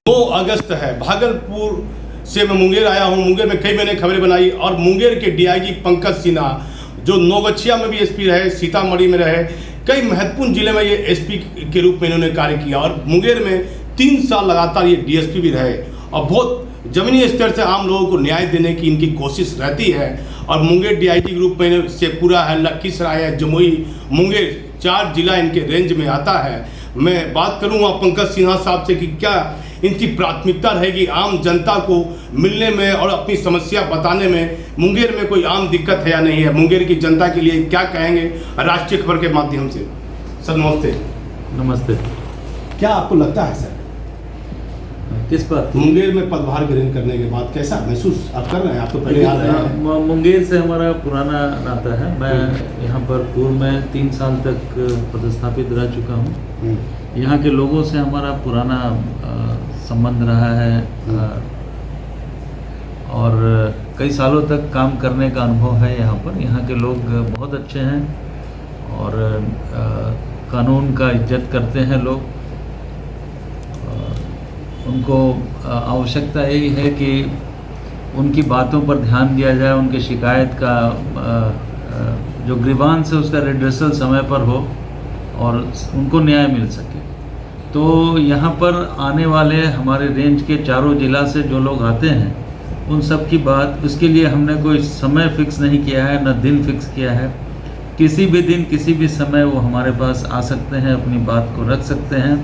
2 अगस्त है, भागलपुर से मैं मुंगेर आया हूं। मुंगेर में कई मैंने खबरें बनाई और मुंगेर के डीआईजी पंकज सिन्हा जो नौगछिया में भी एसपी रहे, सीतामढ़ी में रहे, कई महत्वपूर्ण जिले में ये एसपी के रूप में इन्होंने कार्य किया और मुंगेर में 3 साल लगातार ये डीएसपी भी रहे और बहुत जमीनी स्तर से आम लोगों को न्याय देने की इनकी कोशिश रहती है। और मुंगेर डीआईजी ग्रुप में शेखपुरा है, लखीसराय है, जमुई, मुंगेर 4 जिला इनके रेंज में आता है। मैं बात करूँगा पंकज सिन्हा साहब से कि क्या इनकी प्राथमिकता रहेगी आम जनता को मिलने में और अपनी समस्या बताने में। मुंगेर में कोई आम दिक्कत है या नहीं है, मुंगेर की जनता के लिए क्या कहेंगे राष्ट्रीय खबर के माध्यम से। सर नमस्ते। नमस्ते। क्या आपको लगता है सर किस पर मुंगेर में पदभार ग्रहण करने के बाद कैसा महसूस आप कर रहे हैं? आप तो पहले आ रहे हैं। मुंगेर से हमारा पुराना नाता है। मैं यहाँ पर पूर्व में 3 साल तक पदस्थापित रह चुका हूँ। यहाँ के लोगों से हमारा पुराना संबंध रहा है और कई सालों तक काम करने का अनुभव है यहाँ पर। यहाँ के लोग बहुत अच्छे हैं और कानून का इज्जत करते हैं लोग। उनको आवश्यकता यही है कि उनकी बातों पर ध्यान दिया जाए, उनकी शिकायत का जो ग्रीवांस है उसका रिड्रेसल समय पर हो और उनको न्याय मिल सके। तो यहाँ पर आने वाले हमारे रेंज के 4 जिला से जो लोग आते हैं उन सब की बात, उसके लिए हमने कोई समय फिक्स नहीं किया है, न दिन फिक्स किया है। किसी भी दिन किसी भी समय वो हमारे पास आ सकते हैं, अपनी बात को रख सकते हैं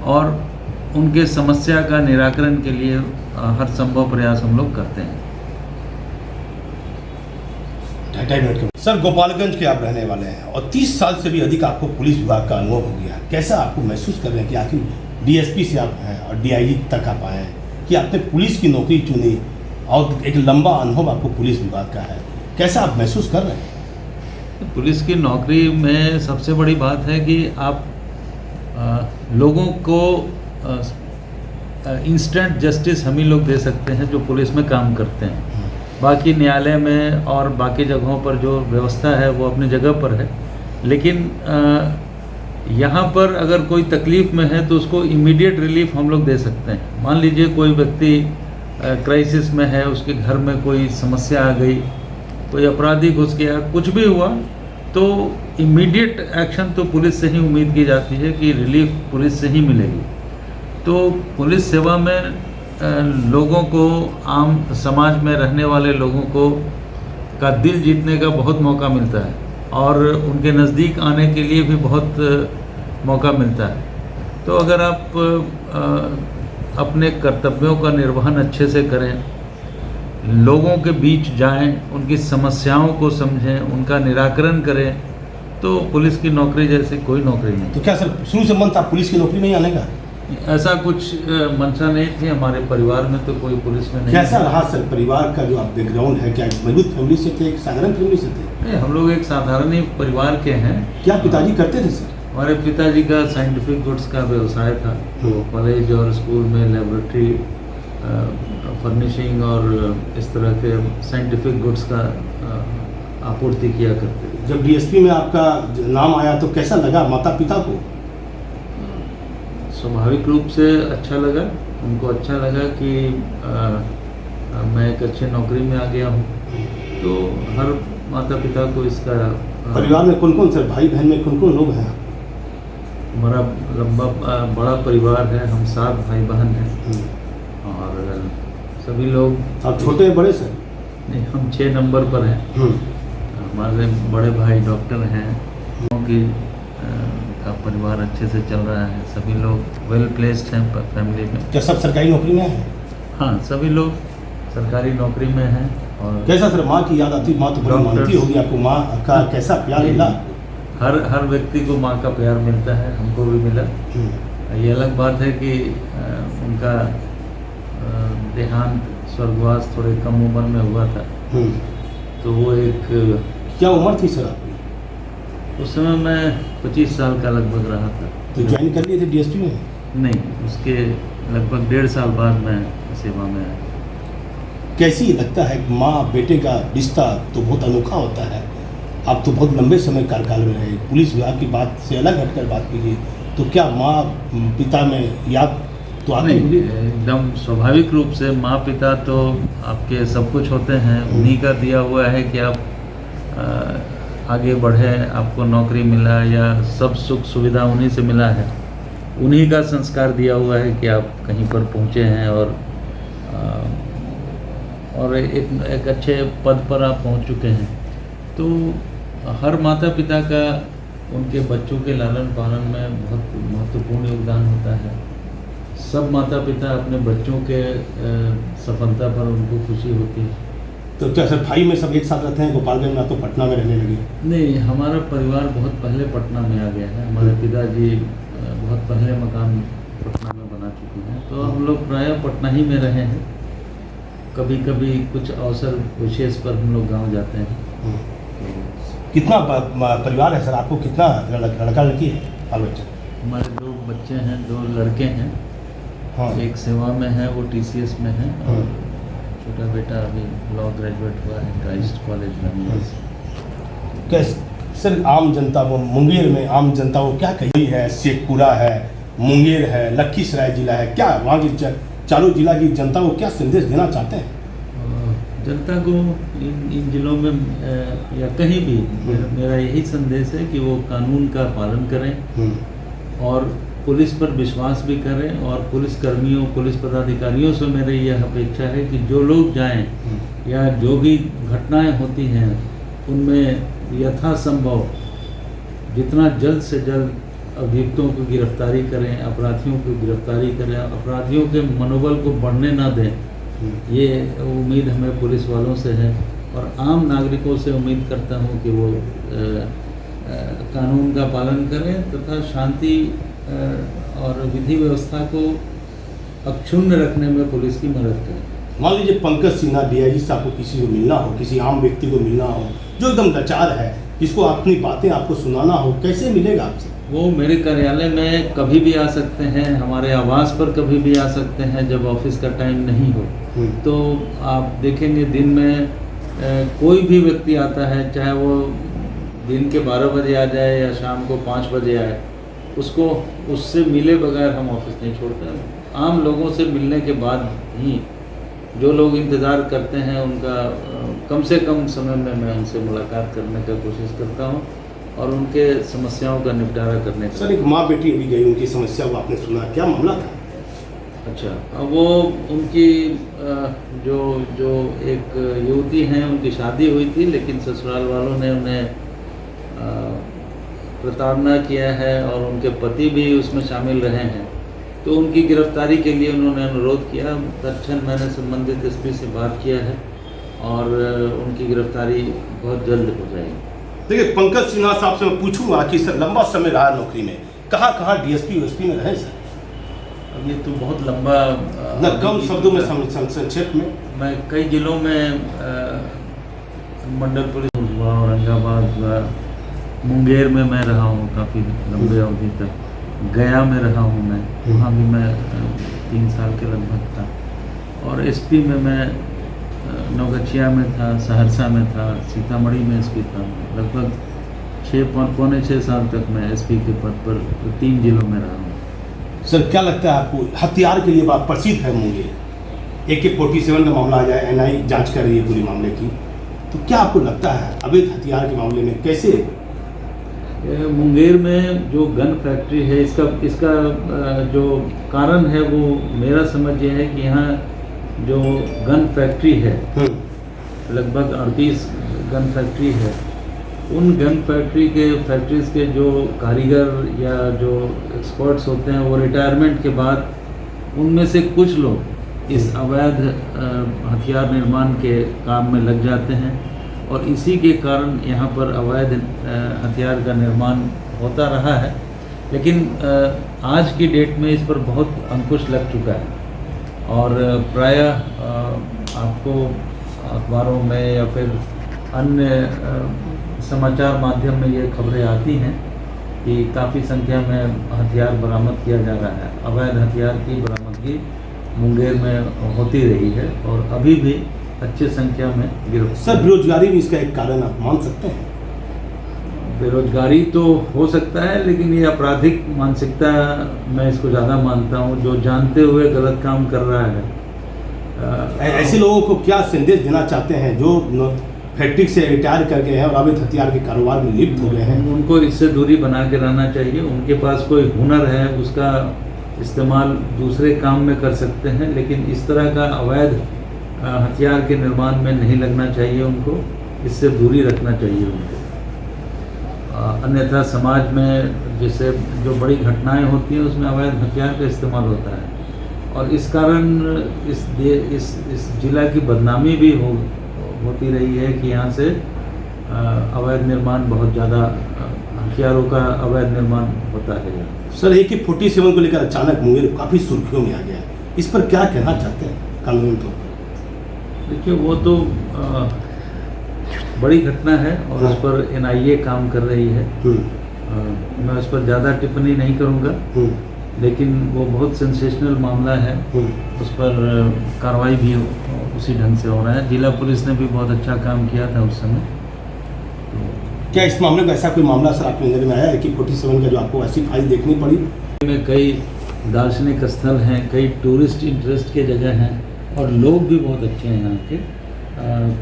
और उनके समस्या का निराकरण के लिए हर संभव प्रयास हम लोग करते हैं। 2.5 मिनट के सर गोपालगंज के आप रहने वाले हैं और 30 साल से भी अधिक आपको पुलिस विभाग का अनुभव हो गया। कैसा आपको महसूस कर रहे हैं कि आखिर डीएसपी से आप हैं और डीआईजी तक आप आए हैं कि आपने पुलिस की नौकरी चुनी और एक लंबा अनुभव आपको पुलिस विभाग का है, कैसा आप महसूस कर रहे हैं? पुलिस की नौकरी में सबसे बड़ी बात है कि आप लोगों को इंस्टेंट जस्टिस हम ही लोग दे सकते हैं जो पुलिस में काम करते हैं। बाकी न्यायालय में और बाकी जगहों पर जो व्यवस्था है वो अपनी जगह पर है, लेकिन यहाँ पर अगर कोई तकलीफ़ में है तो उसको इमीडिएट रिलीफ हम लोग दे सकते हैं। मान लीजिए कोई व्यक्ति क्राइसिस में है, उसके घर में कोई समस्या आ गई, कोई अपराधी घुस गया, कुछ भी हुआ, तो इमीडिएट एक्शन तो पुलिस से ही उम्मीद की जाती है कि रिलीफ पुलिस से ही मिलेगी। तो पुलिस सेवा में लोगों को, आम समाज में रहने वाले लोगों को का दिल जीतने का बहुत मौका मिलता है और उनके नज़दीक आने के लिए भी बहुत मौका मिलता है। तो अगर आप अपने कर्तव्यों का निर्वहन अच्छे से करें, लोगों के बीच जाएं, उनकी समस्याओं को समझें, उनका निराकरण करें, तो पुलिस की नौकरी जैसी कोई नौकरी नहीं। तो क्या सर शुरू से मन था पुलिस की नौकरी नहीं आने का? ऐसा कुछ मंशा नहीं थी हमारे परिवार में, तो कोई पुलिस में नहीं। कैसा रहा सर परिवार का जो आप बैकग्राउंड है? क्या मजबूत फैमिली से थे, एक साधारण फैमिली से थे? नहीं, हम लोग एक साधारण ही परिवार के हैं। क्या पिताजी करते थे सर? हमारे पिताजी का साइंटिफिक गुड्स का व्यवसाय था। तो कॉलेज और स्कूल में लेबोरेटरी फर्निशिंग और इस तरह के साइंटिफिक गुड्स का आपूर्ति किया करते थे। जब डीएसपी में आपका नाम आया तो कैसा लगा माता पिता को? स्वाभाविक रूप से अच्छा लगा। उनको अच्छा लगा कि मैं एक अच्छी नौकरी में आ गया हूँ। तो हर माता पिता को इसका परिवार में कौन कौन सर, भाई बहन में कौन कौन लोग हैं? हमारा लंबा बड़ा परिवार है, हम 7 भाई बहन हैं और सभी लोग। आप छोटे हैं बड़े सर? नहीं, हम 6 नंबर पर हैं। हमारे बड़े भाई डॉक्टर हैं, उनकी का परिवार अच्छे से चल रहा है। सभी लोग वेल प्लेस्ड हैं फैमिली में। क्या सब सरकारी नौकरी में हैं? हाँ, सभी लोग सरकारी नौकरी में हैं। और कैसा सर माँ की याद आती? माँ तो बड़ी मानती होगी आपको, माँ का कैसा प्यार मिला? हर व्यक्ति को माँ का प्यार मिलता है, हमको भी मिला। ये अलग बात है कि उनका देहांत, स्वर्गवास थोड़े कम उम्र में हुआ था। तो वो एक क्या उम्र थी सर आपकी? उस समय मैं 25 साल का लगभग रहा था। तो ज्वाइन कर लिए थे डीएसपी में? नहीं, उसके लगभग 1.5 साल बाद मैं सेवा में आया। कैसी लगता है माँ बेटे का रिश्ता तो बहुत अनोखा होता है। आप तो बहुत लंबे समय कार्यकाल में रहे, पुलिस विभाग की बात से अलग हटकर बात कीजिए, तो क्या माँ पिता में याद तो आती होगी। एकदम स्वाभाविक रूप से माँ पिता तो आपके सब कुछ होते हैं, उन्हीं का दिया हुआ है कि आप आगे बढ़े, आपको नौकरी मिला या सब सुख सुविधा उन्हीं से मिला है, उन्हीं का संस्कार दिया हुआ है कि आप कहीं पर पहुँचे हैं और एक अच्छे पद पर आप पहुँच चुके हैं। तो हर माता पिता का उनके बच्चों के लालन पालन में बहुत महत्वपूर्ण योगदान होता है। सब माता पिता अपने बच्चों के सफलता पर उनको खुशी होती है। तो क्या सर भाई में सब एक साथ रहते हैं गोपालगंज में, तो पटना में रहने लगे? नहीं, हमारा परिवार बहुत पहले पटना में आ गया है। हमारे पिताजी बहुत पहले मकान पटना में बना चुके हैं, तो हम लोग प्रायः पटना ही में रहे हैं। कभी कभी कुछ अवसर विशेष पर हम लोग गांव जाते हैं। कितना परिवार है सर आपको, कितना लड़का लड़की है, बाल बच्चे? हमारे 2 बच्चे हैं, 2 लड़के हैं। हाँ। एक सेवा में है, वो TCS में है, और छोटा बेटा अभी लॉ ग्रेजुएट हुआ है क्राइस्ट कॉलेज में। कैसे सर आम जनता को, मुंगेर में आम जनता को क्या कही है? शेखपुरा है, मुंगेर है, लखीसराय जिला है, क्या वहाँ की चारों जिला की जनता को क्या संदेश देना चाहते हैं? जनता को इन जिलों में या कहीं भी मेरा यही संदेश है कि वो कानून का पालन करें और पुलिस पर विश्वास भी करें, और पुलिस कर्मियों, पुलिस पदाधिकारियों से मेरी यह अपेक्षा है कि जो लोग जाएं या जो भी घटनाएं होती हैं उनमें यथासंभव जितना जल्द से जल्द अभियुक्तों की गिरफ्तारी करें, अपराधियों की गिरफ्तारी करें, अपराधियों के मनोबल को बढ़ने ना दें। ये उम्मीद हमें पुलिस वालों से है, और आम नागरिकों से उम्मीद करता हूँ कि वो कानून का पालन करें तथा शांति और विधि व्यवस्था को अक्षुण्ण रखने में पुलिस की मदद करें। मान लीजिए पंकज सिन्हा DIG साहब को किसी को मिलना हो, किसी आम व्यक्ति को मिलना हो जो एकदम लाचार है, जिसको अपनी बातें आपको सुनाना हो, कैसे मिलेगा आपसे? वो मेरे कार्यालय में कभी भी आ सकते हैं, हमारे आवास पर कभी भी आ सकते हैं जब ऑफिस का टाइम नहीं हो। तो आप देखेंगे दिन में कोई भी व्यक्ति आता है, चाहे वो दिन के 12 बजे आ जाए या शाम को 5 बजे आए, उसको उससे मिले बगैर हम ऑफिस नहीं छोड़ते हैं। आम लोगों से मिलने के बाद ही जो लोग इंतज़ार करते हैं उनका कम से कम समय में मैं उनसे मुलाकात करने का कोशिश करता हूं और उनके समस्याओं का निपटारा करने का। सर एक माँ बेटी अभी गई, उनकी समस्या को आपने सुना, क्या मामला था? अच्छा, वो उनकी जो एक युवती हैं, उनकी शादी हुई थी, लेकिन ससुराल वालों ने उन्हें प्रताड़ना किया है और उनके पति भी उसमें शामिल रहे हैं। तो उनकी गिरफ्तारी के लिए उन्होंने अनुरोध किया। तत्क्षण मैंने संबंधित SP से बात किया है और उनकी गिरफ्तारी बहुत जल्द हो जाएगी। देखिए पंकज सिन्हा साहब से मैं पूछूंगा कि सर लंबा समय रहा नौकरी में, कहाँ DSP OSP में रहे सर? अब ये तो बहुत लंबा न कम शब्दों में संक्षेप में। मैं कई जिलों में मंडल पुलिस हुआ, औरंगाबाद हुआ, मुंगेर में मैं रहा हूँ काफ़ी लंबे अवधि तक, गया में रहा हूँ मैं, वहाँ भी मैं 3 साल के लगभग था, और SP में मैं नौगछिया में था, सहरसा में था, सीतामढ़ी में SP था। लगभग पौने 6 साल तक मैं SP के पद पर 3 जिलों में रहा हूँ। सर क्या लगता है आपको, हथियार के लिए बात प्रसिद्ध है मुंगेर, AK-47 का मामला आ जाए, NI जांच कर रही है पूरे मामले की, तो क्या आपको लगता है अवैध हथियार के मामले में कैसे? मुंगेर में जो गन फैक्ट्री है, इसका जो कारण है वो मेरा समझ ये है कि यहाँ जो गन फैक्ट्री है, लगभग 38 गन फैक्ट्री है, उन गन फैक्ट्रीज के जो कारीगर या जो एक्सपर्ट्स होते हैं वो रिटायरमेंट के बाद उनमें से कुछ लोग इस अवैध हथियार निर्माण के काम में लग जाते हैं, और इसी के कारण यहाँ पर अवैध हथियार का निर्माण होता रहा है। लेकिन आज की डेट में इस पर बहुत अंकुश लग चुका है, और प्रायः आपको अखबारों में या फिर अन्य समाचार माध्यम में ये खबरें आती हैं कि काफ़ी संख्या में हथियार बरामद किया जा रहा है। अवैध हथियार की बरामदगी मुंगेर में होती रही है और अभी भी अच्छी संख्या में गिरफ्तार। सर बेरोजगारी भी इसका एक कारण आप मान सकते हैं? बेरोजगारी तो हो सकता है, लेकिन ये आपराधिक मानसिकता मैं इसको ज़्यादा मानता हूँ, जो जानते हुए गलत काम कर रहा है। ऐसे लोगों को क्या संदेश देना चाहते हैं जो फैक्ट्री से रिटायर कर गए हैं और अवैध हथियार के कारोबार में लिप्त हो गए हैं? उनको इससे दूरी बना के रहना चाहिए। उनके पास कोई हुनर है, उसका इस्तेमाल दूसरे काम में कर सकते हैं, लेकिन इस तरह का अवैध हथियार के निर्माण में नहीं लगना चाहिए। उनको इससे दूरी रखना चाहिए उनको। अन्यथा समाज में जैसे जो बड़ी घटनाएं होती हैं उसमें अवैध हथियार का इस्तेमाल होता है, और इस कारण इस जिला की बदनामी भी होती रही है कि यहाँ से अवैध निर्माण बहुत ज़्यादा, हथियारों का अवैध निर्माण होता है। सर, AK-47 को लेकर अचानक मुंगेर काफ़ी सुर्खियों में आ गया, इस पर क्या कहना चाहते हैं कानूनी तौर पर? देखिए, वो तो बड़ी घटना है और उस पर NIA काम कर रही है। मैं उस पर ज़्यादा टिप्पणी नहीं करूँगा, लेकिन वो बहुत सेंसेशनल मामला है। उस पर कार्रवाई भी उसी ढंग से हो रहा है। जिला पुलिस ने भी बहुत अच्छा काम किया था उस समय। क्या इस मामले का ऐसा कोई मामला सर आपकी नज़र में आया AK-47 का जो आपको ऐसी फाइल देखनी पड़ी? में कई दार्शनिक स्थल हैं, कई टूरिस्ट इंटरेस्ट के जगह हैं, और लोग भी बहुत अच्छे हैं यहाँ के,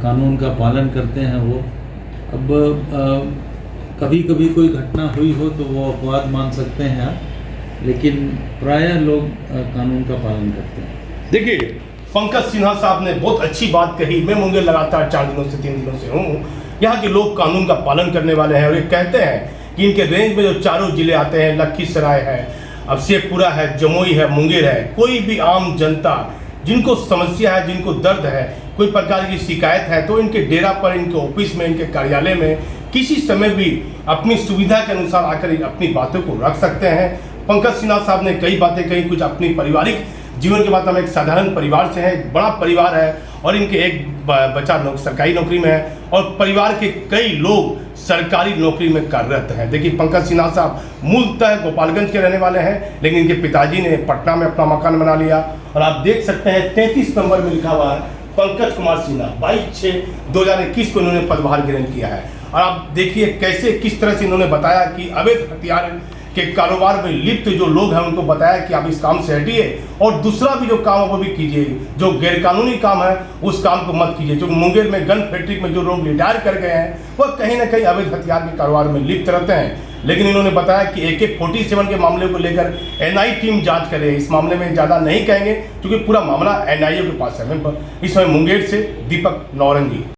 कानून का पालन करते हैं वो। अब कभी कभी कोई घटना हुई हो तो वो अपवाद मान सकते हैं आप, लेकिन प्रायः लोग कानून का पालन करते हैं। देखिए, पंकज सिन्हा साहब ने बहुत अच्छी बात कही। मैं मुंगेर लगातार 4 दिनों से 3 दिनों से हूँ। यहाँ के लोग कानून का पालन करने वाले हैं, और ये कहते हैं कि इनके रेंज में जो चारों जिले आते हैं, लखीसराय है, अब शेखपुरा है, जमुई है, मुंगेर है, कोई भी आम जनता जिनको समस्या है, जिनको दर्द है, कोई प्रकार की शिकायत है, तो इनके डेरा पर, इनके ऑफिस में, इनके कार्यालय में किसी समय भी अपनी सुविधा के अनुसार आकर अपनी बातों को रख सकते हैं। पंकज सिन्हा साहब ने कई बातें कही, कुछ अपनी पारिवारिक जीवन की बात। हम एक साधारण परिवार से हैं, एक बड़ा परिवार है, और इनके एक बच्चा सरकारी नौकरी में है, और परिवार के कई लोग सरकारी नौकरी में कार्यरत हैं। देखिए, पंकज सिन्हा साहब मूलतः गोपालगंज के रहने वाले हैं, लेकिन इनके पिताजी ने पटना में अपना मकान बना लिया, और आप देख सकते हैं 33 नंबर में लिखा हुआ है पंकज कुमार सिन्हा। 22/6/2021 को इन्होंने पदभार ग्रहण किया है। और आप देखिए कैसे, किस तरह से इन्होंने बताया कि अवैध हथियार के कारोबार में लिप्त जो लोग हैं उनको बताया कि आप इस काम से हटिए, और दूसरा भी जो काम है वो भी कीजिए, जो गैरकानूनी काम है उस काम को मत कीजिए। जो मुंगेर में गन फैक्ट्री में जो लोग रिटायर कर गए हैं वह कहीं ना कहीं अवैध हथियार के कारोबार में लिप्त रहते हैं। लेकिन इन्होंने बताया कि AK-47 के मामले को लेकर NIA टीम जांच करे। इस मामले में ज़्यादा नहीं कहेंगे क्योंकि पूरा मामला NIA के पास है। इस समय मुंगेर से दीपक नौरंगी।